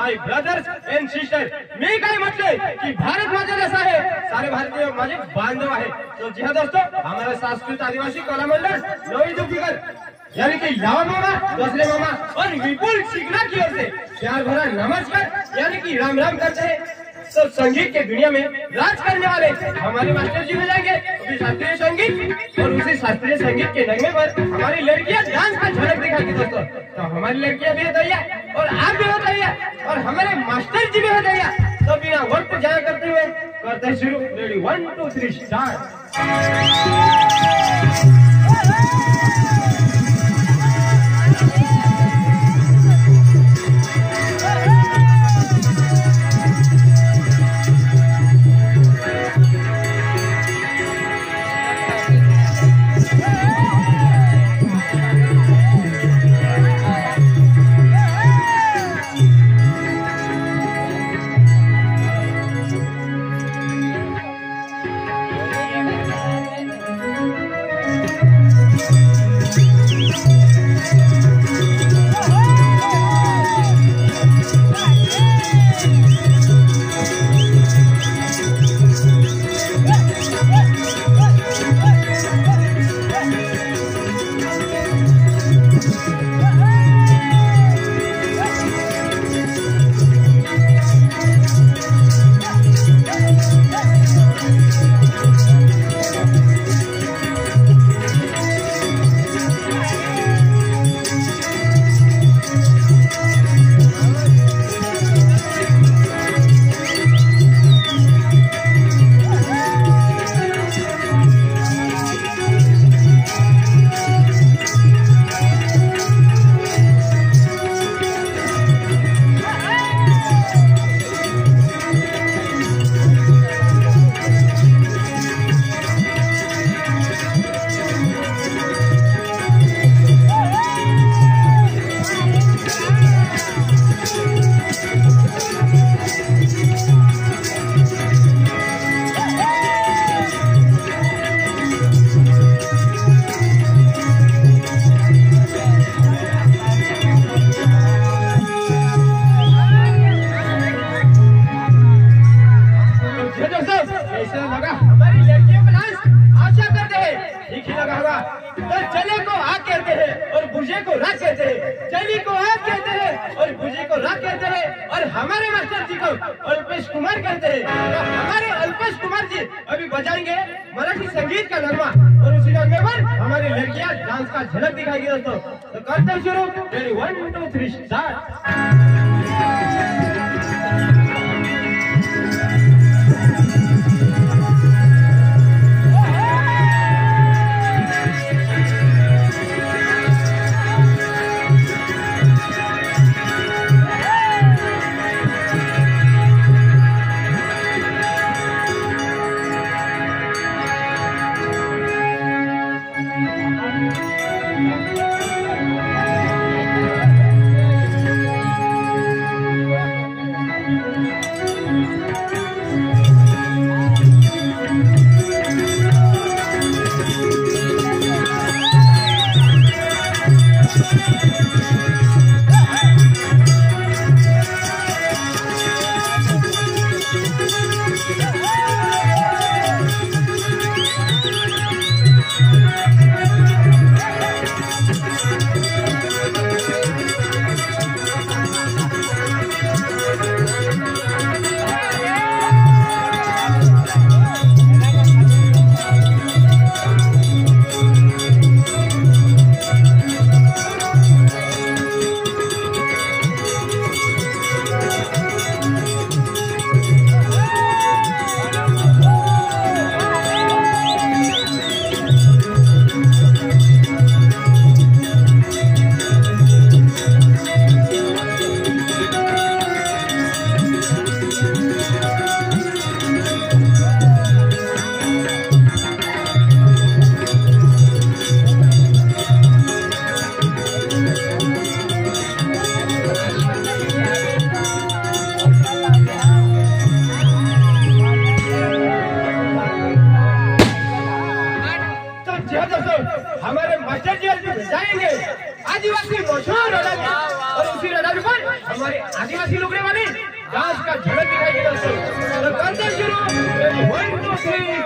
My brothers and sister, मी काय म्हटले की भारत माझा देश आहे, सारे भारतीय माझे बांधव आहे। तो जी हाँ दोस्तों, हमारा संस्कृत आदिवासी कला मंडल नवी दुर्गीकर यानी कि लावा मामा, दूसरे मामा और विपुल शिकना की ओर से प्यार भरा नमस्कार यानी कि राम राम करते हैं। तो संगीत के दुनिया में राज करने वाले हमारे मास्टर जी बजाएंगे अभी शास्त्रीय संगीत, और उसी शास्त्रीय संगीत के नगमे पर हमारी लड़कियां डांस का झलक दिखाएंगी दोस्तों। तो हमारी लड़कियां भी बताइए और आप भी बताइए और हमारे मास्टर जी भी बताइए। तो बिना वक्त जाया करते हुए करते हैं शुरू। Ready 1 2 3 start. अल्पेश कुमार कहते हैं। तो हमारे अल्पेश कुमार जी अभी बजाएंगे मराठी संगीत का नगमा, और उसी नगमे पर हमारी लड़कियां डांस का झलक दिखाएगी दोस्तों। तो करते हैं शुरू। 1 2 3 स्टार्ट। आदिवासी लुगड़े वाली डांस का झलक दिखाई दे दोस्तों। तो करते शुरू 1 2 3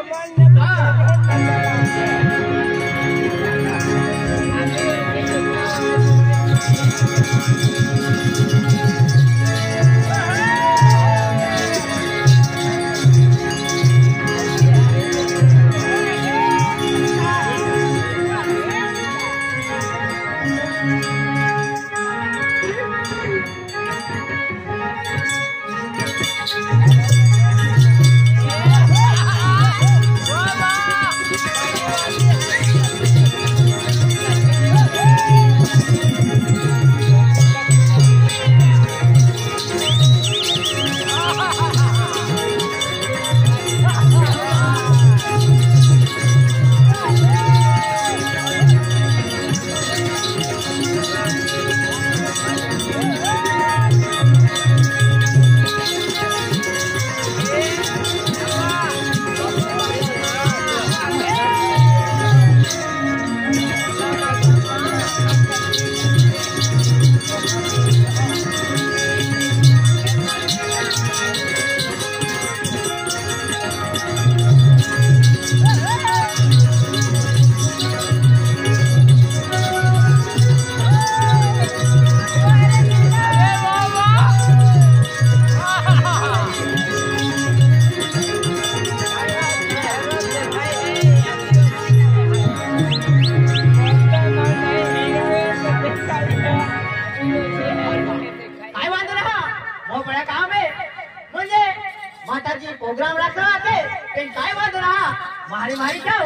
प्रोग्राम रखा के काय वाद रहा मारी मारी जाओ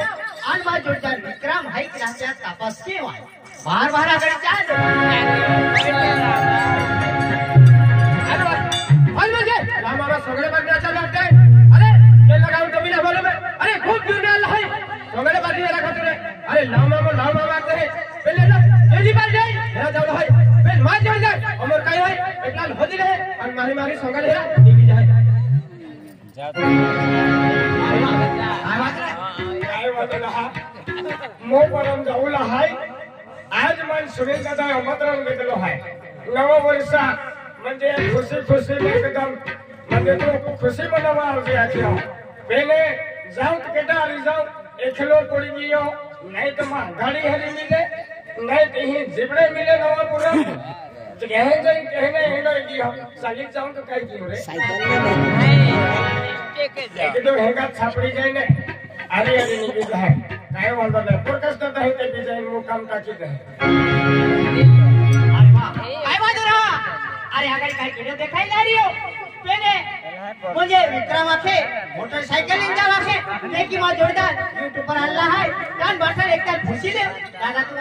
आज बार जोरदार विक्रम हाई क्लासच्या तपास केवाय बार बार आकडे चाल अरे म्हणजे हमारा सगळे बघण्याचा लागतंय अरे ते लगाव कमी ना बोले अरे खूप दूर आला आहे सगळे बाजी वाला खातिर अरे लाव मामा करे पहले ना तेजी बार जाई हेरा जाऊ है फिर मार जोड़ जाए अमर काय है एकला होदी रहे और मारी मारी सगळे हेरा निघी जाए मो परम जाऊला हाय आज मन सुनील दादा आमंत्रण घेतलो हाय नव वर्ष म्हणजे खुशी एकदम म्हणजे तो खुशी मनावा आवजे आछो पहले जाऊ तो केटा आली जाऊ एकलो पड़ी गयो नहीं तो मां गाड़ी हरी मिले नहीं तो ही जिबड़े मिले नवा पूरा कहे जाई कहने हेडो गयो साली जाऊ तो काई कियो रे साइकिल में एक तो हेगा छापड़ी जाई ने अरे निकल जाए काय बोलतो ते फोरकास्ट करता है ते डिजाइन वो काम टाकी दे अरे वाह काय वाद रहा अरे आकडे काय केले देखाई ला रियो पेने म्हणजे विक्रम आखे मोटरसाइकिलिंग जा आखे लेकी मा जोरदार यूट्यूब पर हल्ला है कान बटर एकदा खुशी ले दादा तू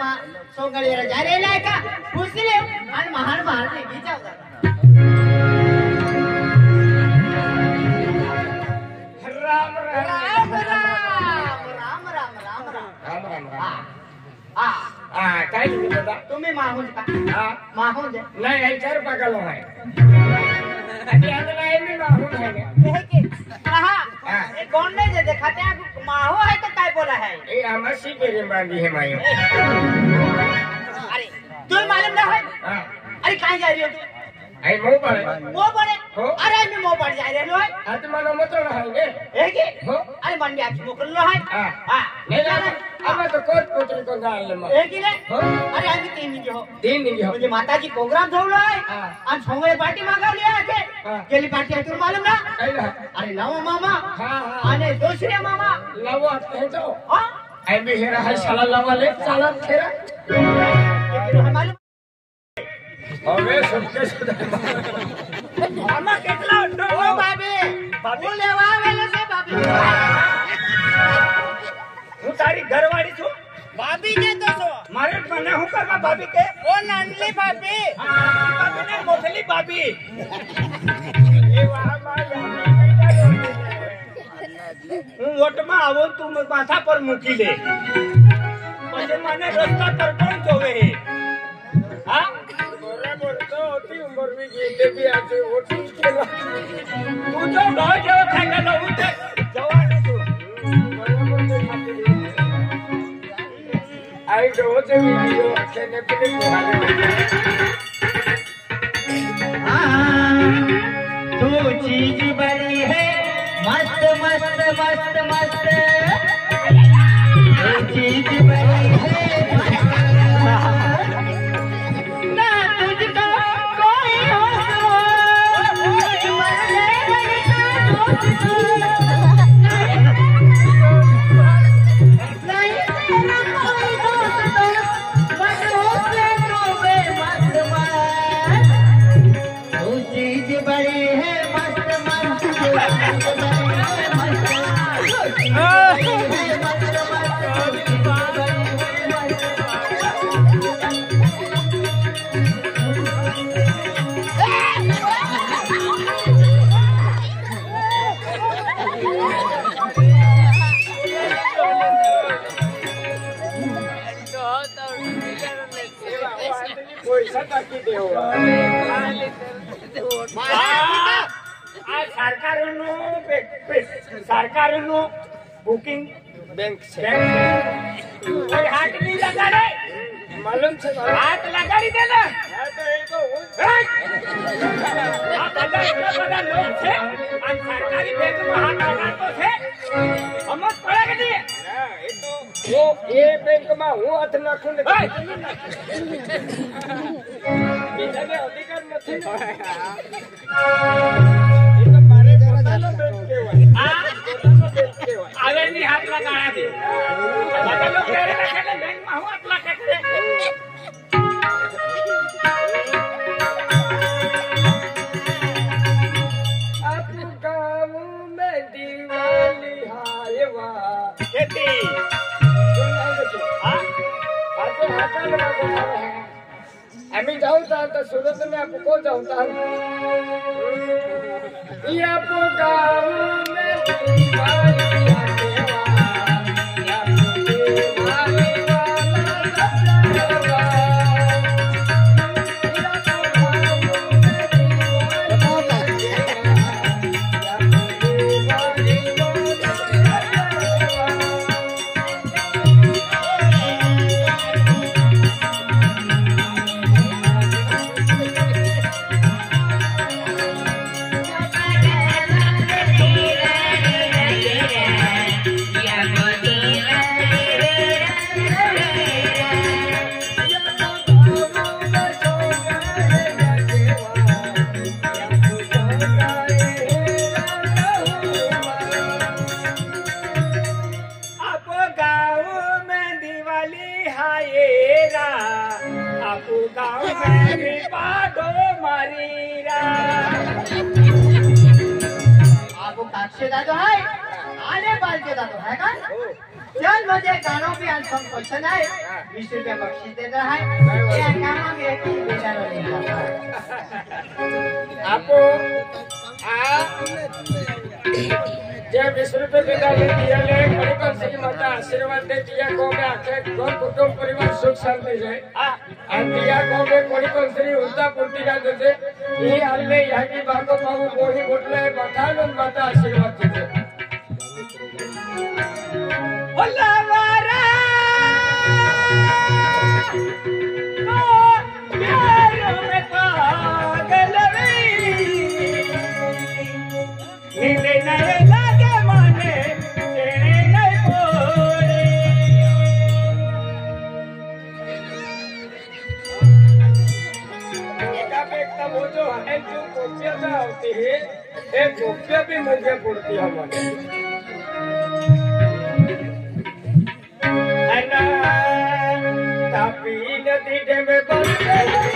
सोंगळी रे जा रे लाय का खुशी ले आणि महान ने घी जाऊ राम काय दादा तुम्ही माहून का माहून नाही ऐकार पागल आहे अभी अगला है मी माहून है हे की कहा ए कौन ने जे दिखाते हैं माहो है तो काय बोला है ए आमासी पेरे बांधी है मायो अरे तू मालूम ना है अरे कहां जा रही हो तू आई मो पड़े हो अरे मी मो पड़ जा रहे लो है आज मानो मत रहांगे हे की हो अरे मन में आखी मोकल लो है हां नहीं जाना अब तो कोट पुत्र को गाल ले हे की रे हो अरे आज 3 दिन हो 3 दिन हो म्हणजे माताजी प्रोग्राम ठेवलो आहे आणि सोंगळे पार्टी मागवली आहे गेली पार्टी आहे तुला मालूम ना काय ना अरे लावा मामा हां आणि दुसरे मामा लावा कहतो हां आई भी हेरा है साला लावा ले साला खेरा मालूम હવે સબકે સુધા મામા કેટલા ઉઠો ઓ બાબી બાબુ લેવા આવેલો છે બાબી હું તારી ઘરવાળી છું બાબી ને તો છો મારે મને હું કરવા ભાભી કે ઓ નાનલી બાબી ભાભી ને મોટલી ભાભી એ વાહ માયા હું ઓટમાં આવો તું માથા પર મૂકી લે પછી મને રસ્તા પર કોણ જોવે હા બરાબર તો ઓટી ઉંમર વી ગઈ તે બી આજે ઓટી કેલો તું જો નો જેવો થાય કે હું તે જવાની છું બરાબર તો ખાતી आई रोज वीडियो अकेले पे वो चीज बड़ी है मस्त मस्त मस्त मस्त, वो चीज बड़ी है ना तुझको कोई होश बड़ी है मस्त मस्त સરકારનું બુકિંગ બેંક છે કોઈ હાથ નહીં લગાડે માલુમ છે હાથ લગાડી દે ને આ બધા એટલા બધા લોક છે આ સરકારી બેંકમાં હાથ લગાડતો છે સમજ પડે કે નહીં वो ये बैंक में हूँ हाथ नाखूं ने बीजा ने अधिकार नहीं तो मारे पोतानो बैंक केवाय पोतानो बैंक केवाय आवे नहीं हाथ लगाड़ा दे બધા લોકો કહે છે કે बैंक में हूँ हाथ लगा करे आप गाँव में दिवाली हायवा खेती आम्ही जाऊ तर सुरत में आपको जाऊ तर आपको गाँव में चल मुझे गानों पे अल्पम क्वेश्चन है 20 रुपया बख्शीश देता है ये गाना में एक बेटा लेता है आपको जब 20 रुपये बेटा ले दिया ले परिवार से माता आशीर्वाद दे दिया को में आके घर कुटुंब परिवार सुख शांति है और दिया को में परिवार श्री उल्टा पूर्ति का देते ये हल्ले यहाँ की बातों बाबू बोली बोले बताओ माता आशीर्वाद देते वो जो है जो गोपियां होती है एक गोपियां भी मुझे पड़ती है हमारे तापी नदी में बस